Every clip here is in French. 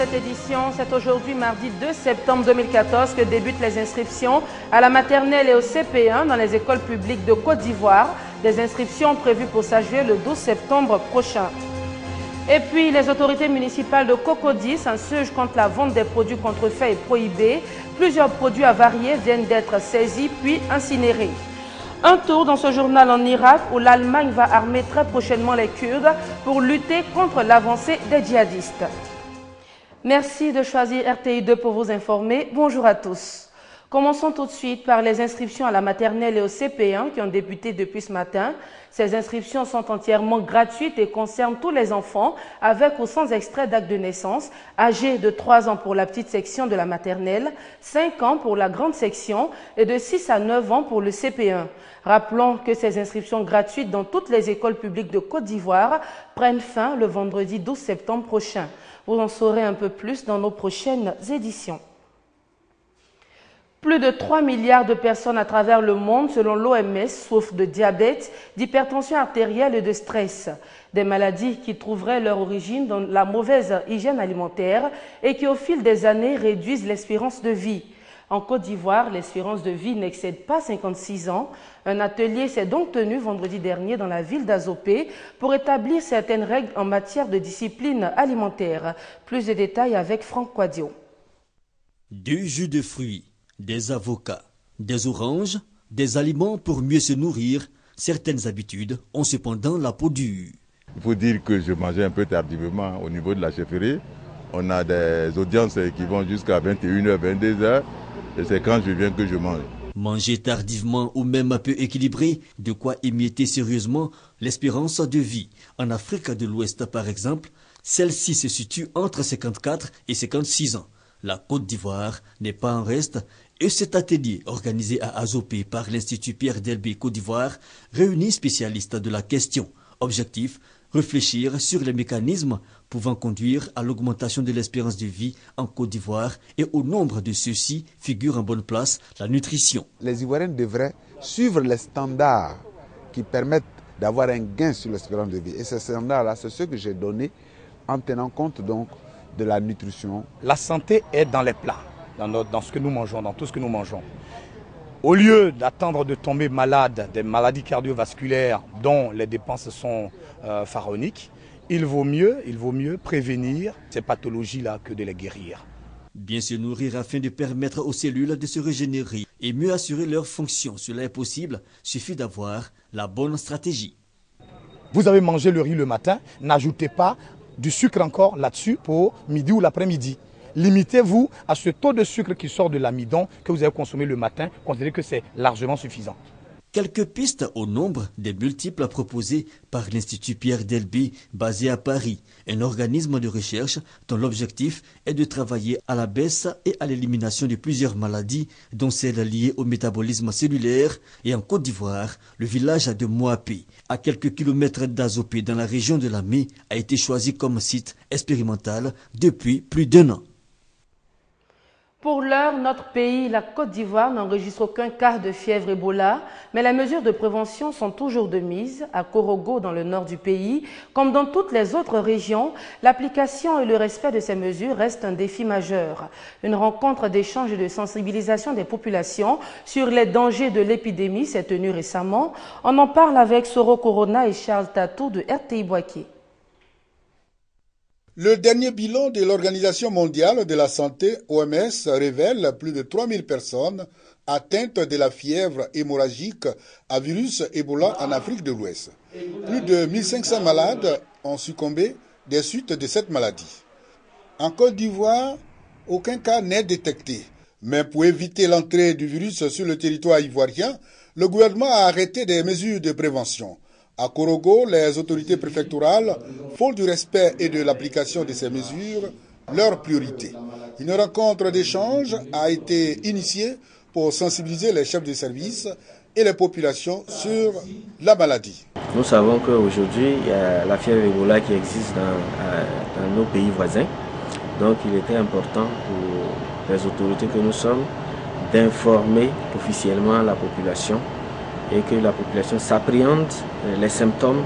cette édition. C'est aujourd'hui, mardi 2 septembre 2014, que débutent les inscriptions à la maternelle et au CP1 dans les écoles publiques de Côte d'Ivoire. Des inscriptions prévues pour s'achever le 12 septembre prochain. Et puis, les autorités municipales de Cocody s'insurgent contre la vente des produits contrefaits et prohibés. Plusieurs produits avariés viennent d'être saisis puis incinérés. Un tour dans ce journal en Irak où l'Allemagne va armer très prochainement les Kurdes pour lutter contre l'avancée des djihadistes. Merci de choisir RTI2 pour vous informer. Bonjour à tous. Commençons tout de suite par les inscriptions à la maternelle et au CP1 qui ont débuté depuis ce matin. Ces inscriptions sont entièrement gratuites et concernent tous les enfants avec ou sans extrait d'acte de naissance, âgés de 3 ans pour la petite section de la maternelle, 5 ans pour la grande section et de 6 à 9 ans pour le CP1. Rappelons que ces inscriptions gratuites dans toutes les écoles publiques de Côte d'Ivoire prennent fin le vendredi 12 septembre prochain. Vous en saurez un peu plus dans nos prochaines éditions. Plus de 3 milliards de personnes à travers le monde, selon l'OMS, souffrent de diabète, d'hypertension artérielle et de stress. Des maladies qui trouveraient leur origine dans la mauvaise hygiène alimentaire et qui, au fil des années, réduisent l'espérance de vie. En Côte d'Ivoire, l'espérance de vie n'excède pas 56 ans. Un atelier s'est donc tenu vendredi dernier dans la ville d'Azopé pour établir certaines règles en matière de discipline alimentaire. Plus de détails avec Franck Quadio. Du jus de fruits, des avocats, des oranges, des aliments pour mieux se nourrir, certaines habitudes ont cependant la peau dure. Il faut dire que je mangeais un peu tardivement au niveau de la chefferie. On a des audiences qui vont jusqu'à 21h, 22h. Et c'est quand je viens que je mange. Manger tardivement ou même un peu équilibré, de quoi émietter sérieusement l'espérance de vie. En Afrique de l'Ouest, par exemple, celle-ci se situe entre 54 et 56 ans. La Côte d'Ivoire n'est pas en reste et cet atelier, organisé à Azopé par l'Institut Pierre Delbé Côte d'Ivoire, réunit spécialistes de la question. Objectif, réfléchir sur les mécanismes pouvant conduire à l'augmentation de l'espérance de vie en Côte d'Ivoire et au nombre de ceux-ci figure en bonne place la nutrition. Les Ivoiriens devraient suivre les standards qui permettent d'avoir un gain sur l'espérance de vie. Et ces standards-là, c'est ce que j'ai donné en tenant compte donc de la nutrition. La santé est dans les plats, dans ce que nous mangeons, dans tout ce que nous mangeons. Au lieu d'attendre de tomber malade des maladies cardiovasculaires dont les dépenses sont pharaoniques, il vaut mieux prévenir ces pathologies-là que de les guérir. Bien se nourrir afin de permettre aux cellules de se régénérer et mieux assurer leur fonction. Cela est possible, suffit d'avoir la bonne stratégie. Vous avez mangé le riz le matin, n'ajoutez pas du sucre encore là-dessus pour midi ou l'après-midi. Limitez-vous à ce taux de sucre qui sort de l'amidon que vous avez consommé le matin, considérez que c'est largement suffisant. Quelques pistes au nombre des multiples proposées par l'Institut Pierre Delbé, basé à Paris, un organisme de recherche dont l'objectif est de travailler à la baisse et à l'élimination de plusieurs maladies, dont celles liées au métabolisme cellulaire. Et en Côte d'Ivoire, le village de Moapé, à quelques kilomètres d'Azopé dans la région de la Mé, a été choisi comme site expérimental depuis plus d'1 an. Pour l'heure, notre pays, la Côte d'Ivoire, n'enregistre aucun cas de fièvre Ebola, mais les mesures de prévention sont toujours de mise. À Korogo, dans le nord du pays, comme dans toutes les autres régions, l'application et le respect de ces mesures restent un défi majeur. Une rencontre d'échange et de sensibilisation des populations sur les dangers de l'épidémie s'est tenue récemment. On en parle avec Soro Corona et Charles Tatou de RTI Boaké. Le dernier bilan de l'Organisation mondiale de la santé, OMS, révèle plus de 3000 personnes atteintes de la fièvre hémorragique à virus Ebola en Afrique de l'Ouest. Plus de 1500 malades ont succombé des suites de cette maladie. En Côte d'Ivoire, aucun cas n'est détecté. Mais pour éviter l'entrée du virus sur le territoire ivoirien, le gouvernement a arrêté des mesures de prévention. À Korogo, les autorités préfectorales font du respect et de l'application de ces mesures leur priorité. Une rencontre d'échange a été initiée pour sensibiliser les chefs de service et les populations sur la maladie. Nous savons qu'aujourd'hui, il y a la fièvre Ebola qui existe dans nos pays voisins. Donc il était important pour les autorités que nous sommes d'informer officiellement la population et que la population s'appréhende les symptômes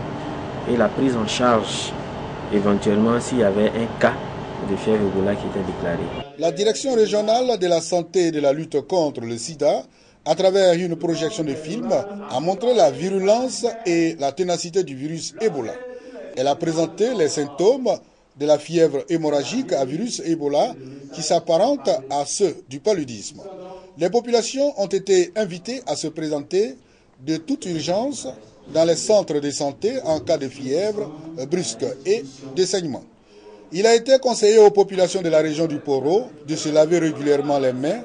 et la prise en charge éventuellement s'il y avait un cas de fièvre Ebola qui étaient déclarés. La direction régionale de la santé et de la lutte contre le sida, à travers une projection de film, a montré la virulence et la ténacité du virus Ebola. Elle a présenté les symptômes de la fièvre hémorragique à virus Ebola qui s'apparente à ceux du paludisme. Les populations ont été invitées à se présenter de toute urgence dans les centres de santé en cas de fièvre brusque et de saignement. Il a été conseillé aux populations de la région du Poro de se laver régulièrement les mains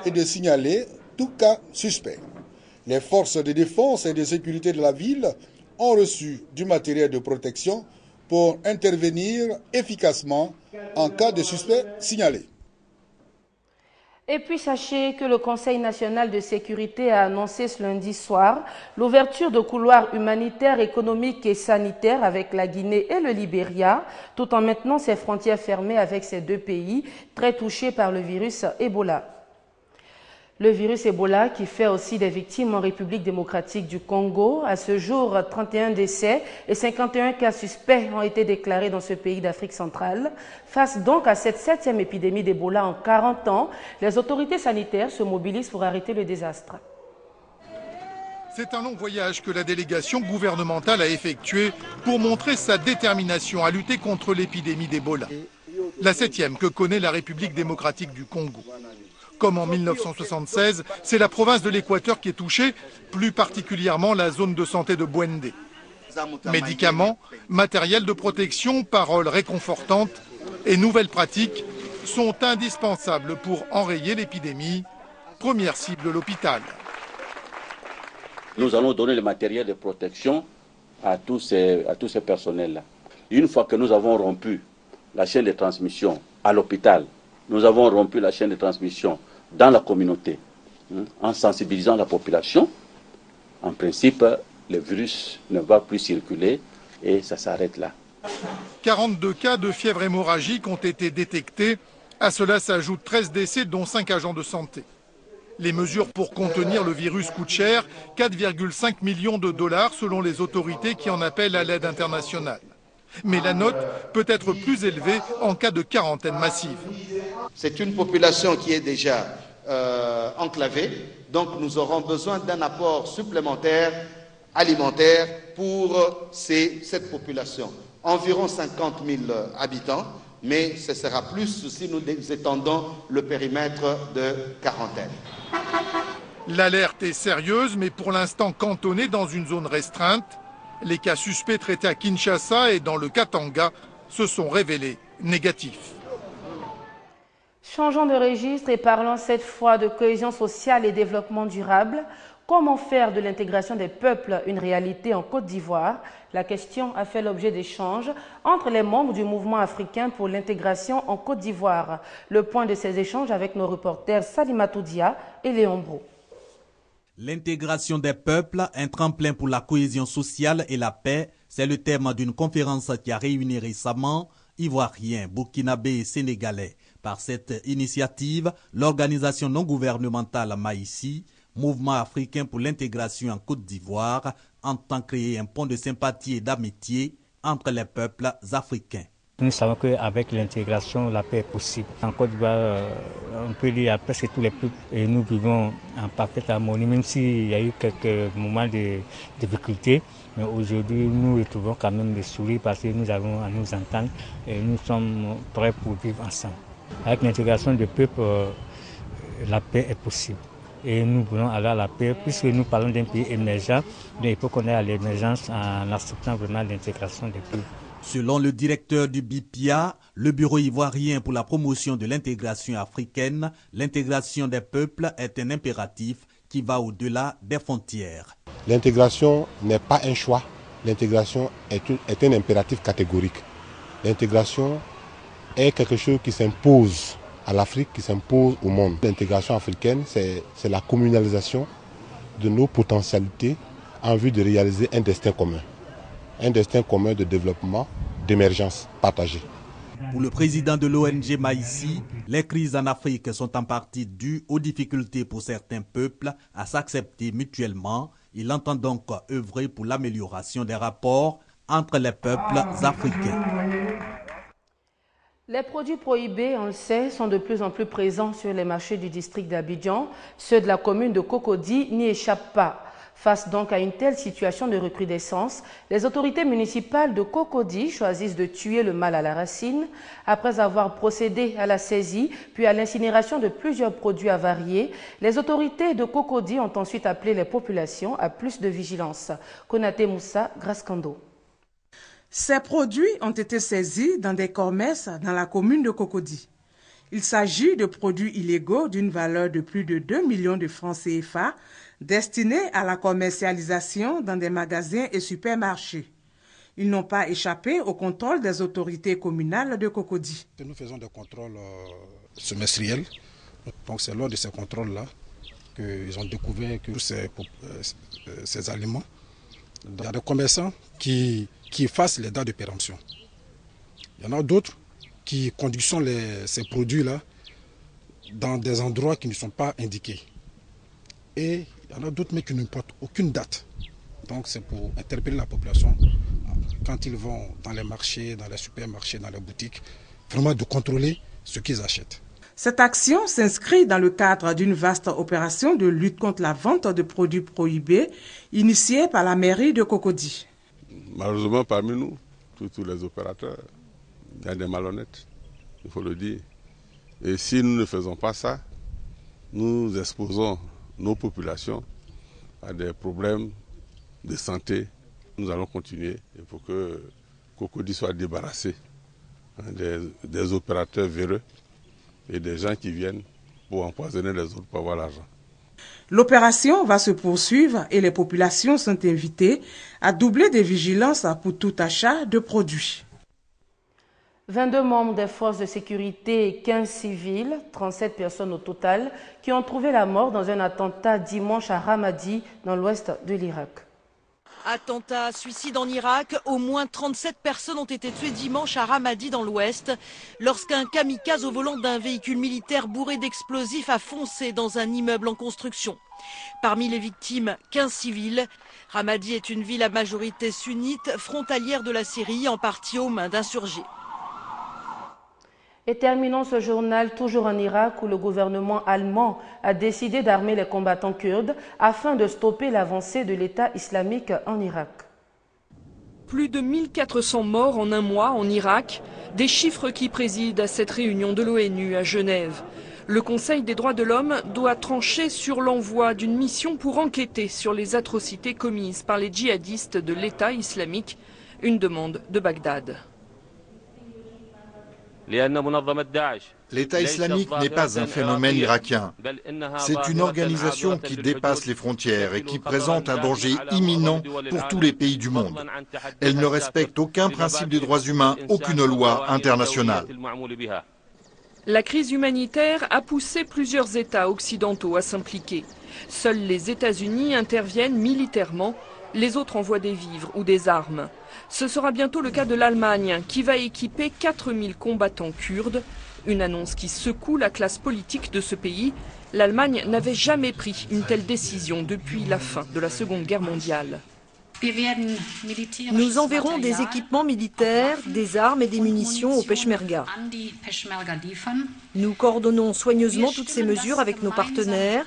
et de signaler tout cas suspect. Les forces de défense et de sécurité de la ville ont reçu du matériel de protection pour intervenir efficacement en cas de suspect signalé. Et puis sachez que le Conseil national de sécurité a annoncé ce lundi soir l'ouverture de couloirs humanitaires, économiques et sanitaires avec la Guinée et le Libéria, tout en maintenant ses frontières fermées avec ces deux pays très touchés par le virus Ebola. Le virus Ebola qui fait aussi des victimes en République démocratique du Congo. À ce jour, 31 décès et 51 cas suspects ont été déclarés dans ce pays d'Afrique centrale. Face donc à cette 7e épidémie d'Ebola en 40 ans, les autorités sanitaires se mobilisent pour arrêter le désastre. C'est un long voyage que la délégation gouvernementale a effectué pour montrer sa détermination à lutter contre l'épidémie d'Ebola. La 7e que connaît la République démocratique du Congo. Comme en 1976, c'est la province de l'Équateur qui est touchée, plus particulièrement la zone de santé de Bwendé. Médicaments, matériel de protection, paroles réconfortantes et nouvelles pratiques sont indispensables pour enrayer l'épidémie. Première cible, l'hôpital. Nous allons donner le matériel de protection à tous ces personnels-là. Une fois que nous avons rompu la chaîne de transmission à l'hôpital, nous avons rompu la chaîne de transmission dans la communauté, en sensibilisant la population. En principe, le virus ne va plus circuler et ça s'arrête là. 42 cas de fièvre hémorragique ont été détectés. À cela s'ajoutent 13 décès, dont 5 agents de santé. Les mesures pour contenir le virus coûtent cher, 4,5 millions de dollars selon les autorités qui en appellent à l'aide internationale. Mais la note peut être plus élevée en cas de quarantaine massive. C'est une population qui est déjà enclavée, donc nous aurons besoin d'un apport supplémentaire alimentaire pour cette population. Environ 50 000 habitants, mais ce sera plus si nous étendons le périmètre de quarantaine. L'alerte est sérieuse, mais pour l'instant cantonnée dans une zone restreinte. Les cas suspects traités à Kinshasa et dans le Katanga se sont révélés négatifs. Changeons de registre et parlons cette fois de cohésion sociale et développement durable. Comment faire de l'intégration des peuples une réalité en Côte d'Ivoire? La question a fait l'objet d'échanges entre les membres du mouvement africain pour l'intégration en Côte d'Ivoire. Le point de ces échanges avec nos reporters Salimatou Dia et Léon Bro. L'intégration des peuples, un tremplin pour la cohésion sociale et la paix, c'est le thème d'une conférence qui a réuni récemment Ivoiriens, Burkinabés et Sénégalais. Par cette initiative, l'organisation non gouvernementale Maïsi, Mouvement africain pour l'intégration en Côte d'Ivoire, entend créer un pont de sympathie et d'amitié entre les peuples africains. Nous savons qu'avec l'intégration, la paix est possible. En Côte d'Ivoire, on peut dire à presque tous les peuples et nous vivons en parfaite harmonie, même s'il y a eu quelques moments de difficultés. Mais aujourd'hui, nous retrouvons quand même le sourire parce que nous avons à nous entendre et nous sommes prêts pour vivre ensemble. Avec l'intégration des peuples, la paix est possible. Et nous voulons aller à la paix, puisque nous parlons d'un pays émergent, mais il faut qu'on ait à l'émergence en acceptant vraiment l'intégration des peuples. Selon le directeur du BIPIA, le Bureau ivoirien pour la promotion de l'intégration africaine, l'intégration des peuples est un impératif qui va au-delà des frontières. L'intégration n'est pas un choix, l'intégration est un impératif catégorique. L'intégration est quelque chose qui s'impose à l'Afrique, qui s'impose au monde. L'intégration africaine, c'est la communalisation de nos potentialités en vue de réaliser un destin commun. Un destin commun de développement, d'émergence partagée. Pour le président de l'ONG Maïsi, les crises en Afrique sont en partie dues aux difficultés pour certains peuples à s'accepter mutuellement. Il entend donc œuvrer pour l'amélioration des rapports entre les peuples africains. Les produits prohibés, on le sait, sont de plus en plus présents sur les marchés du district d'Abidjan. Ceux de la commune de Cocody n'y échappent pas. Face donc à une telle situation de recrudescence, les autorités municipales de Cocody choisissent de tuer le mal à la racine. Après avoir procédé à la saisie puis à l'incinération de plusieurs produits avariés, les autorités de Cocody ont ensuite appelé les populations à plus de vigilance. Konaté Moussa, Grascando. Ces produits ont été saisis dans des commerces dans la commune de Cocody. Il s'agit de produits illégaux d'une valeur de plus de 2 millions de francs CFA destinés à la commercialisation dans des magasins et supermarchés. Ils n'ont pas échappé au contrôle des autorités communales de Cocody. Nous faisons des contrôles semestriels. Donc c'est lors de ces contrôles-là qu'ils ont découvert que ces aliments, il y a des commerçants qui effacent les dates de péremption. Il y en a d'autres qui conditionnent ces produits-là dans des endroits qui ne sont pas indiqués. Et il y en a d'autres mais qui ne portent aucune date. Donc c'est pour interpeller la population quand ils vont dans les marchés, dans les supermarchés, dans les boutiques, vraiment de contrôler ce qu'ils achètent. Cette action s'inscrit dans le cadre d'une vaste opération de lutte contre la vente de produits prohibés initiée par la mairie de Cocody. Malheureusement, parmi nous, tous les opérateurs, il y a des malhonnêtes, il faut le dire. Et si nous ne faisons pas ça, nous exposons nos populations à des problèmes de santé. Nous allons continuer pour que Cocody soit débarrassé des opérateurs véreux et des gens qui viennent pour empoisonner les autres pour avoir l'argent. L'opération va se poursuivre et les populations sont invitées à doubler des vigilances pour tout achat de produits. 22 membres des forces de sécurité et 15 civils, 37 personnes au total, qui ont trouvé la mort dans un attentat dimanche à Ramadi, dans l'ouest de l'Irak. Attentat suicide en Irak, au moins 37 personnes ont été tuées dimanche à Ramadi dans l'ouest, lorsqu'un kamikaze au volant d'un véhicule militaire bourré d'explosifs a foncé dans un immeuble en construction. Parmi les victimes, 15 civils. Ramadi est une ville à majorité sunnite, frontalière de la Syrie, en partie aux mains d'insurgés. Et terminons ce journal toujours en Irak où le gouvernement allemand a décidé d'armer les combattants kurdes afin de stopper l'avancée de l'État islamique en Irak. Plus de 1400 morts en un mois en Irak, des chiffres qui président à cette réunion de l'ONU à Genève. Le Conseil des droits de l'homme doit trancher sur l'envoi d'une mission pour enquêter sur les atrocités commises par les djihadistes de l'État islamique, une demande de Bagdad. L'État islamique n'est pas un phénomène irakien. C'est une organisation qui dépasse les frontières et qui présente un danger imminent pour tous les pays du monde. Elle ne respecte aucun principe des droits humains, aucune loi internationale. La crise humanitaire a poussé plusieurs États occidentaux à s'impliquer. Seuls les États-Unis interviennent militairement, les autres envoient des vivres ou des armes. Ce sera bientôt le cas de l'Allemagne, qui va équiper 4000 combattants kurdes. Une annonce qui secoue la classe politique de ce pays. L'Allemagne n'avait jamais pris une telle décision depuis la fin de la Seconde Guerre mondiale. Nous enverrons des équipements militaires, des armes et des munitions aux Peshmerga. Nous coordonnons soigneusement toutes ces mesures avec nos partenaires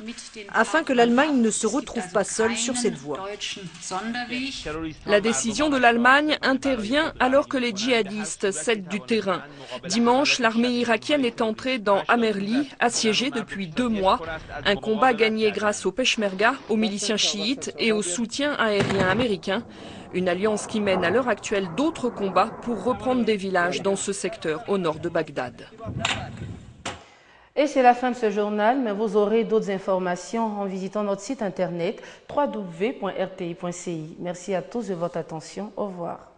afin que l'Allemagne ne se retrouve pas seule sur cette voie. La décision de l'Allemagne intervient alors que les djihadistes cèdent du terrain. Dimanche, l'armée irakienne est entrée dans Amerli, assiégée depuis 2 mois. Un combat gagné grâce aux Peshmerga, aux miliciens chiites et au soutien aérien américain. Une alliance qui mène à l'heure actuelle d'autres combats pour reprendre des villages dans ce secteur au nord de Bagdad. Et c'est la fin de ce journal, mais vous aurez d'autres informations en visitant notre site internet www.rti.ci. Merci à tous de votre attention. Au revoir.